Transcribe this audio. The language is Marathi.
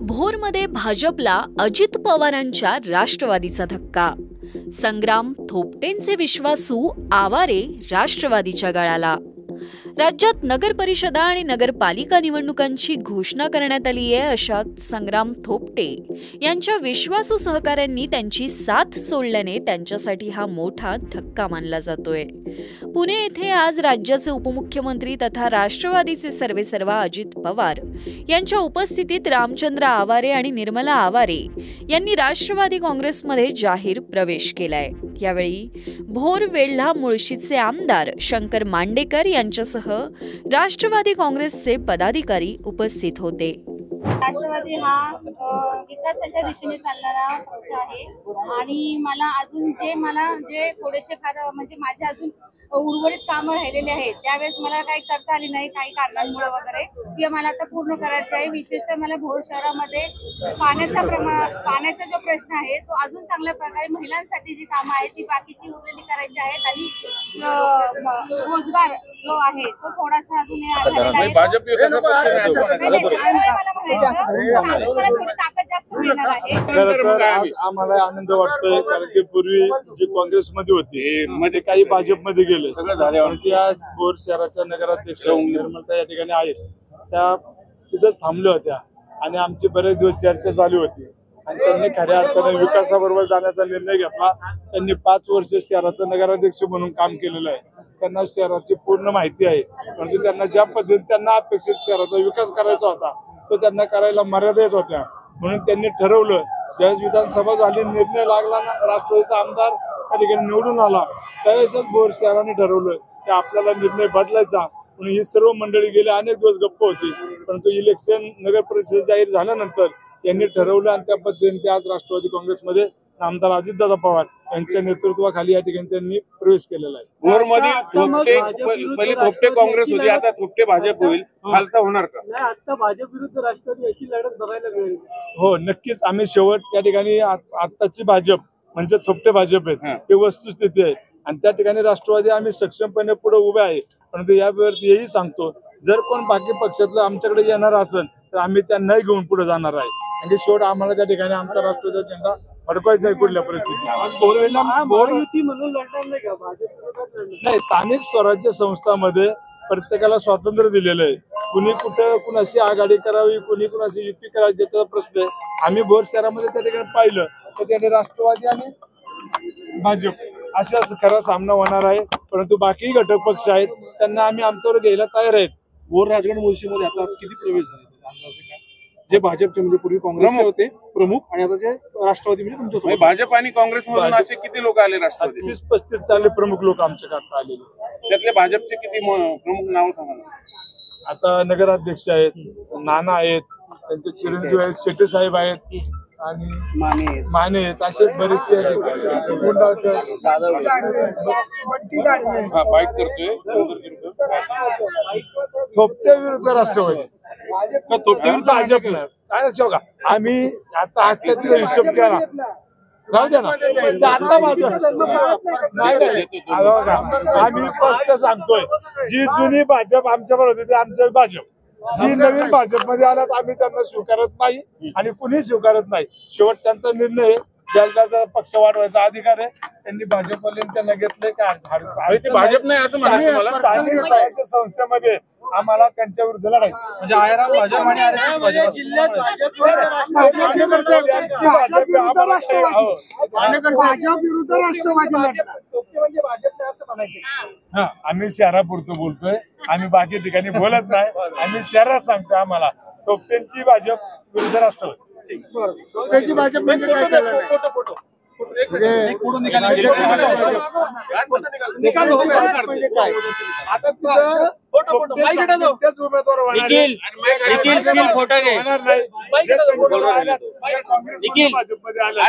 भोरमध्ये भाजपला अजित पवारांच्या राष्ट्रवादीचा धक्का. संग्राम थोपटेंचे विश्वासू आवारे राष्ट्रवादीच्या गळाला. राज्यात नगर परिषदा आणि नगरपालिका निवडणुकांची घोषणा करण्यात आली आहे. अशात संग्राम थोपटे यांच्या विश्वासू सहकाऱ्यांनी त्यांची साथ सोडल्याने त्यांच्यासाठी हा मोठा धक्का मानला जातोय. पुणे येथे आज राज्याचे उपमुख्यमंत्री तथा राष्ट्रवादीचे सर्वेसर्वा अजित पवार यांच्या उपस्थितीत रामचंद्र आवारे आणि निर्मला आवारे यांनी राष्ट्रवादी काँग्रेसमध्ये जाहीर प्रवेश केलाय. यावेळी भोर वेल्हा मुळशीचे आमदार शंकर मांडेकर यांच्यासह राष्ट्रवादी काँग्रेसचे पदाधिकारी उपस्थित होते. राष्ट्रवादी हा विकासाच्या दिशेने चालणारा पक्ष आहे आणि मला अजून जे थोडेसे फार म्हणजे माझे अजून उर्वरित कामं राहिलेले आहेत त्यावेळेस मला काही करता आली नाही काही कारणांमुळे वगैरे, ती मला आता पूर्ण करायची आहे. विशेषतः मला भोर शहरामध्ये पाण्याचा जो प्रश्न आहे तो अजून चांगल्या प्रकारे महिलांसाठी जी कामं आहेत ती बाकीची उरलेली करायची आहेत आणि रोजगार जो आहे तो थोडासा अजून झालेला आहे. मला थोडी ताकद जास्त मिळणार आहे. आम्हाला आनंद वाटतोय कारण की पूर्वी जी काँग्रेसमध्ये होती मध्ये काही भाजपमध्ये गेले ती आज भोर शहराच्या नगराध्यक्ष निर्मलता या ठिकाणी आहेत. त्या तिथेच थांबल्या होत्या आणि आमची बरेच दिवस चर्चा चालू होती आणि त्यांनी खऱ्या अर्थाने विकासाबरोबर जाण्याचा निर्णय घेतला. त्यांनी 5 वर्ष शहराचं नगराध्यक्ष म्हणून काम केलेलं आहे. त्यांना शहराची पूर्ण माहिती आहे, परंतु त्यांना ज्या पद्धतीने त्यांना अपेक्षित शहराचा विकास करायचा होता तो त्यांना करायला मर्यादा येत होत्या. म्हणून त्यांनी ठरवलं, ज्यावेळेस विधानसभा झाली निर्णय लागला ना राष्ट्रवादीचा आमदार त्या ठिकाणी निवडून आला त्यावेळेसच भोर शहराने ठरवलं की आपल्याला निर्णय बदलायचा. म्हणून ही सर्व मंडळी गेले अनेक दिवस गप्प होती, परंतु इलेक्शन नगर परिषद जाहीर झाल्यानंतर यांनी ठरवलं आणि त्या पद्धतीने ते आज राष्ट्रवादी काँग्रेसमध्ये आमदार अजितदादा पवार यांच्या नेतृत्वाखाली या ठिकाणी त्यांनी प्रवेश केलेला आहे. भोरमध्ये पहिले थोपटे काँग्रेस होती, आता थोपटे भाजप होईल, खालसा होणार का? नाही, आता भाजप विरुद्ध राष्ट्रवादी अशी लढत बघायला मिळेल. हो नक्कीच. आम्ही शेवट त्या ठिकाणी आताची भाजप म्हणजे थोपटे भाजप आहेत ही वस्तुस्थिती आहे आणि त्या ठिकाणी राष्ट्रवादी आम्ही सक्षमपणे पुढे उभे आहे. परंतु यावर हेही सांगतो, जर कोण बाकी पक्षातलं आमच्याकडे येणार असेल तर आम्ही त्यांनाही घेऊन पुढे जाणार आहे. आणि शेवट आम्हाला त्या ठिकाणी आमचा राष्ट्रवादीचा झेंडा फडकवायचा आहे कुठल्या परिस्थितीत. आज महायुती म्हणून लढणार नाही का भाजप? नाही, स्थानिक स्वराज्य संस्थांमध्ये प्रत्येकाला स्वातंत्र्य दिलेलं आहे. कुणी कुठे कुणाशी आघाडी करावी कुणी कुणाशी युती करावी त्याचा प्रश्न आहे. आम्ही भोर शहरामध्ये त्या ठिकाणी पाहिलं तर त्याने राष्ट्रवादी आणि भाजप असा खरा सामना होणार आहे. परंतु बाकी घटक पक्ष आहेत त्यांना आम्ही आमच्यावर घ्यायला तयार आहेत. भोर राजगड मुळशीमध्ये आता किती प्रवेश झाले? जे भाजपचे म्हणजे पूर्वी काँग्रेसचे होते प्रमुख आणि आता जे राष्ट्रवादी म्हणजे तुमच्या भाजप आणि काँग्रेस मधून असे किती लोक आले राष्ट्रवादी? 30-35 चालले प्रमुख लोक आमच्या आता आलेले. त्यातले भाजपचे किती प्रमुख नाव सांगा? आता नगराध्यक्ष आहेत, नाना आहेत, त्यांचे चिरंजीव आहेत, शेट्टी साहेब आहेत आणि माने आहेत. असे बरेचसे थोपटे विरुद्ध राष्ट्रवादी थोपटे विरुद्ध भाजप काय का आम्ही आता आजच्या हिशोब केला राहू द्या ना. आता भाजप नाही आम्ही स्पष्ट सांगतोय, जी जुनी भाजप आमच्या बरोबर होती ती आमच्या भाजप, जी नवीन भाजपमध्ये आल्यात आम्ही त्यांना स्वीकारत नाही आणि कुणी स्वीकारत नाही. शेवट त्यांचा निर्णय आहे. ज्याला पक्ष वाढवायचा अधिकार आहे त्यांनी भाजपवाल्यांनी त्यांना घेतलंय काय ते भाजप नाही असं म्हणायचं मला. स्थानिक स्वराज्य संस्थेमध्ये आम्हाला त्यांच्या विरुद्ध लढायचं म्हणजे आयराम भाजप आणि जिल्ह्यात भाजप विरुद्ध राष्ट्रवादी म्हणजे भाजप नाही असं म्हणायचं. हा, आम्ही शहरापुरतं बोलतोय, आम्ही बाकी ठिकाणी बोलत नाही. आम्ही शहरात सांगतोय आम्हाला थोपटेंची भाजप विरुद्ध राष्ट्रवादी. त्याची भाजप म्हणजे काय करणार? आता तेच उमेदवार होणार भाजपमध्ये आले.